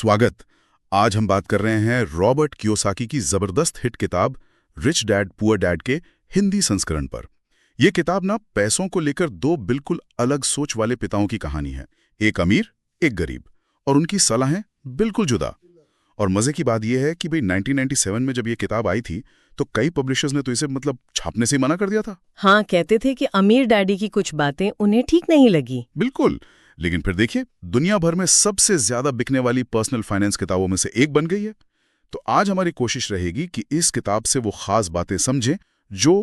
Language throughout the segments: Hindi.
स्वागत। आज हम बात कर रहे हैं रॉबर्ट कियोसाकी की जबरदस्त हिट किताब रिच डैड पुअर डैड के हिंदी संस्करण पर। यह किताब ना पैसों को लेकर दो बिल्कुल अलग सोच वाले पिताओं की कहानी है, एक अमीर एक गरीब, और उनकी सलाहें बिल्कुल जुदा। और मजे की बात यह है कि भाई 1997 में जब ये किताब आई थी तो कई पब्लिशर्स ने तो इसे छापने से ही मना कर दिया था। हाँ, कहते थे कि अमीर डैडी की कुछ बातें उन्हें ठीक नहीं लगी। बिल्कुल, लेकिन फिर देखिए दुनिया भर में सबसे ज्यादा बिकने वाली पर्सनल फाइनेंस किताबों में से एक बन गई है। तो आज हमारी कोशिश रहेगी कि इस किताब से वो खास बातें समझें जो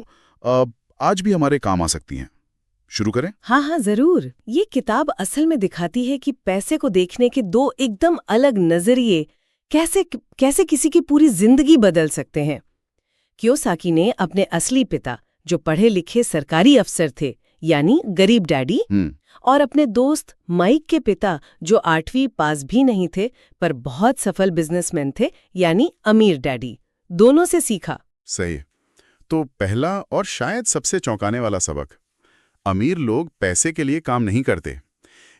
आज भी हमारे काम आ सकती हैं। शुरू करें? हाँ, जरूर। ये किताब असल में दिखाती है कि पैसे को देखने के दो एकदम अलग नजरिए कैसे किसी की पूरी जिंदगी बदल सकते हैं। कियोसाकी ने अपने असली पिता, जो पढ़े लिखे सरकारी अफसर थे, यानी गरीब डैडी, और अपने दोस्त माइक के पिता, जो 8वीं पास भी नहीं थे पर बहुत सफल बिजनेसमैन थे, यानी अमीर डैडी, दोनों से सीखा। सही। तो पहला और शायद सबसे चौंकाने वाला सबक, अमीर लोग पैसे के लिए काम नहीं करते।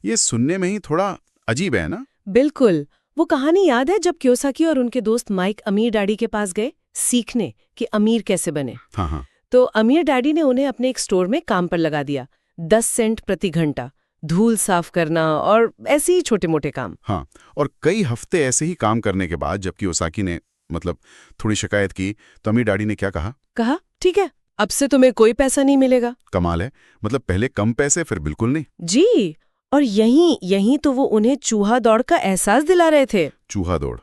ये सुनने में ही थोड़ा अजीब है ना? बिल्कुल। वो कहानी याद है जब कियोसाकी और उनके दोस्त माइक अमीर डैडी के पास गए सीखने कि अमीर कैसे बने। हाँ। तो अमीर डैडी ने उन्हें अपने एक स्टोर में काम पर लगा दिया, 10 सेंट प्रति घंटा, धूल साफ करना और ऐसे ही छोटे मोटे काम। हाँ, और कई हफ्ते ऐसे ही काम करने के बाद जब कियोसाकी ने थोड़ी शिकायत की तो अमीर डैडी ने क्या कहा, ठीक है, अब से तुम्हें कोई पैसा नहीं मिलेगा। कमाल है, पहले कम पैसे फिर बिल्कुल नहीं। जी, और यहीं तो वो उन्हें चूहा दौड़ का एहसास दिला रहे थे। चूहा दौड़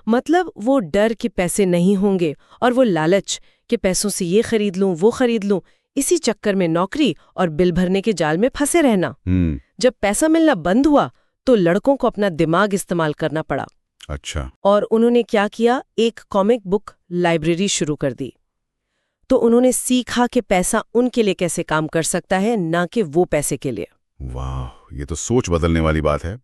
मतलब वो डर कि पैसे नहीं होंगे और वो लालच कि पैसों से ये खरीद लूं वो खरीद लूं, इसी चक्कर में नौकरी और बिल भरने के जाल में फंसे रहना। जब पैसा मिलना बंद हुआ तो लड़कों को अपना दिमाग इस्तेमाल करना पड़ा। अच्छा। और उन्होंने क्या किया, एक कॉमिक बुक लाइब्रेरी शुरू कर दी। तो उन्होंने सीखा कि पैसा उनके लिए कैसे काम कर सकता है, ना कि वो पैसे के लिए। वाह, ये तो सोच बदलने वाली बात है।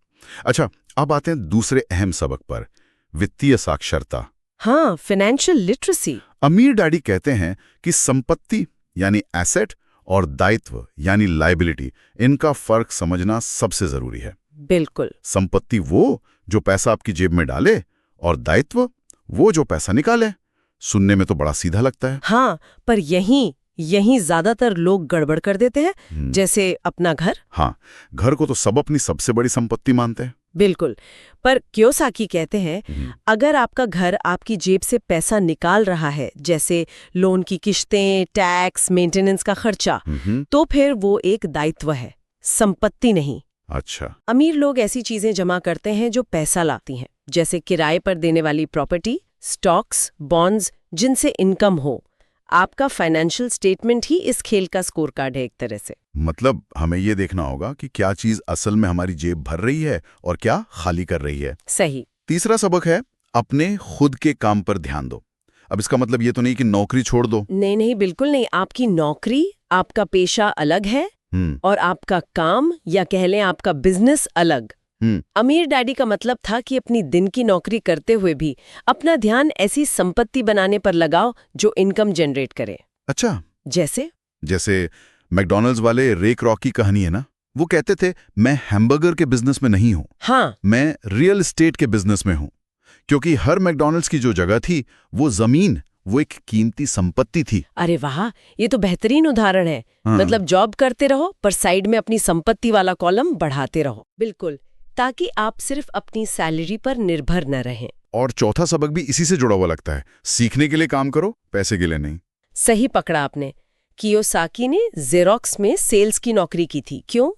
अच्छा, अब आते हैं दूसरे अहम सबक पर, वित्तीय साक्षरता। हाँ, फाइनेंशियल लिटरेसी। अमीर डैडी कहते हैं कि संपत्ति यानी एसेट और दायित्व यानी लायबिलिटी, इनका फर्क समझना सबसे जरूरी है। बिल्कुल। संपत्ति वो जो पैसा आपकी जेब में डाले और दायित्व वो जो पैसा निकाले। सुनने में तो बड़ा सीधा लगता है। हाँ, पर यहीं ज्यादातर लोग गड़बड़ कर देते हैं। जैसे अपना घर। हाँ, घर को तो सब अपनी सबसे बड़ी संपत्ति मानते हैं। बिल्कुल, पर कियोसाकी कहते हैं अगर आपका घर आपकी जेब से पैसा निकाल रहा है, जैसे लोन की किश्तें, टैक्स, मेंटेनेंस का खर्चा, तो फिर वो एक दायित्व है, संपत्ति नहीं। अच्छा। अमीर लोग ऐसी चीजें जमा करते हैं जो पैसा लाती हैं, जैसे किराए पर देने वाली प्रॉपर्टी, स्टॉक्स, बॉन्ड्स, जिनसे इनकम हो। आपका फाइनेंशियल स्टेटमेंट ही इस खेल का स्कोर कार्ड है एक तरह से। हमें ये देखना होगा कि क्या चीज असल में हमारी जेब भर रही है और क्या खाली कर रही है। सही। तीसरा सबक है, अपने खुद के काम पर ध्यान दो। अब इसका मतलब ये तो नहीं कि नौकरी छोड़ दो। नहीं, बिल्कुल नहीं। आपकी नौकरी, आपका पेशा अलग है और आपका काम या कह लें आपका बिजनेस अलग। अमीर डैडी का मतलब था कि अपनी दिन की नौकरी करते हुए भी अपना ध्यान ऐसी संपत्ति बनाने पर लगाओ जो इनकम जनरेट करे। अच्छा। जैसे मैकडॉनल्ड्स वाले रे क्रॉक की कहानी है ना, वो कहते थे मैं हैमबर्गर के बिजनेस में नहीं हूं। हाँ, मैं रियल एस्टेट के बिजनेस में हूं, क्योंकि हर मैकडॉनल्ड्स की जो जगह थी वो जमीन, वो एक कीमती संपत्ति थी। अरे वाह, ये तो बेहतरीन उदाहरण है। मतलब जॉब करते रहो पर साइड में अपनी संपत्ति वाला कॉलम बढ़ाते रहो। बिल्कुल, ताकि आप सिर्फ अपनी सैलरी पर निर्भर न रहें। और चौथा सबक भी इसी से जुड़ा हुआ लगता है, सीखने के लिए काम करो, पैसे के लिए नहीं। सही पकड़ा आपने। कियोसाकी ने जेरोक्स में सेल्स की नौकरी की थी। क्यों?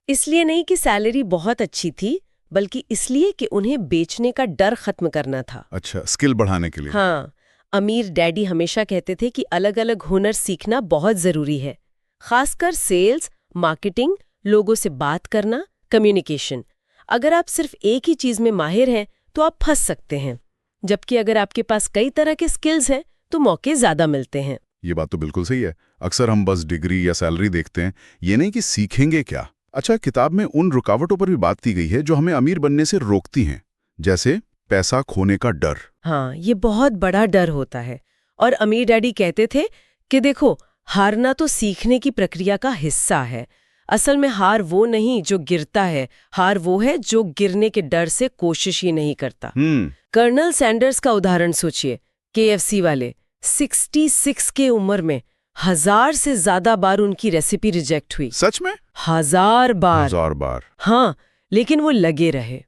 इसलिए नहीं कि सैलरी बहुत अच्छी थी, बल्कि इसलिए कि उन्हें बेचने का डर खत्म करना था। अच्छा, स्किल बढ़ाने के लिए। हाँ, अमीर डैडी हमेशा कहते थे कि अलग अलग हुनर सीखना बहुत जरूरी है, खासकर सेल्स, मार्केटिंग, लोगों से बात करना, कम्युनिकेशन। अगर आप सिर्फ एक ही चीज में माहिर हैं तो आप फंस सकते हैं, जबकि अगर आपके पास कई तरह के स्किल्स हैं तो मौके ज्यादा मिलते हैं। ये बात तो बिल्कुल सही है। अक्सर हम बस डिग्री या सैलरी देखते हैं, ये नहीं कि सीखेंगे क्या। अच्छा, किताब में उन रुकावटों पर भी बात की गई है जो हमें अमीर बनने से रोकती हैं, जैसे पैसा खोने का डर। हाँ, ये बहुत बड़ा डर होता है। और अमीर डैडी कहते थे कि देखो, हारना तो सीखने की प्रक्रिया का हिस्सा है। असल में हार वो नहीं जो गिरता है, हार वो है जो गिरने के डर से कोशिश ही नहीं करता। कर्नल सैंडर्स का उदाहरण सोचिए, KFC वाले 66 के उम्र में 1000 से ज्यादा बार उनकी रेसिपी रिजेक्ट हुई। सच में? 1000 बार। 1000 बार। हाँ, लेकिन वो लगे रहे।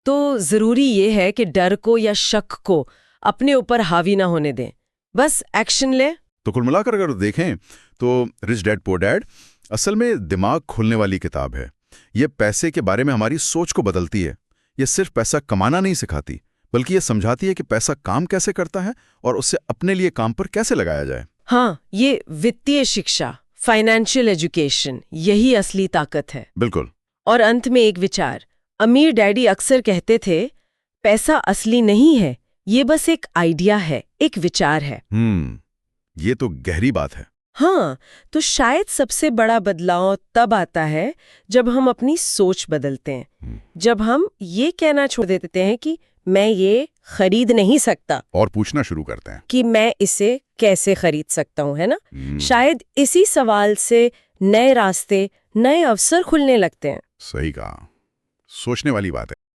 तो जरूरी ये है कि डर को या शक को अपने ऊपर हावी ना होने दें, बस एक्शन ले। तो कुल मिलाकर अगर देखें तो रिच डैड पुअर डैड असल में दिमाग खोलने वाली किताब है। ये पैसे के बारे में हमारी सोच को बदलती है। ये सिर्फ पैसा कमाना नहीं सिखाती, बल्कि ये समझाती है कि पैसा काम कैसे करता है और उससे अपने लिए काम पर कैसे लगाया जाए। हाँ, ये वित्तीय शिक्षा, फाइनेंशियल एजुकेशन, यही असली ताकत है। बिल्कुल। और अंत में एक विचार, अमीर डैडी अक्सर कहते थे, पैसा असली नहीं है, ये बस एक आइडिया है, एक विचार है। ये तो गहरी बात है। हाँ, तो शायद सबसे बड़ा बदलाव तब आता है जब हम अपनी सोच बदलते हैं, जब हम ये कहना छोड़ देते हैं कि मैं ये खरीद नहीं सकता, और पूछना शुरू करते हैं कि मैं इसे कैसे खरीद सकता हूँ, है ना? शायद इसी सवाल से नए रास्ते, नए अवसर खुलने लगते हैं। सही कहा, सोचने वाली बात है।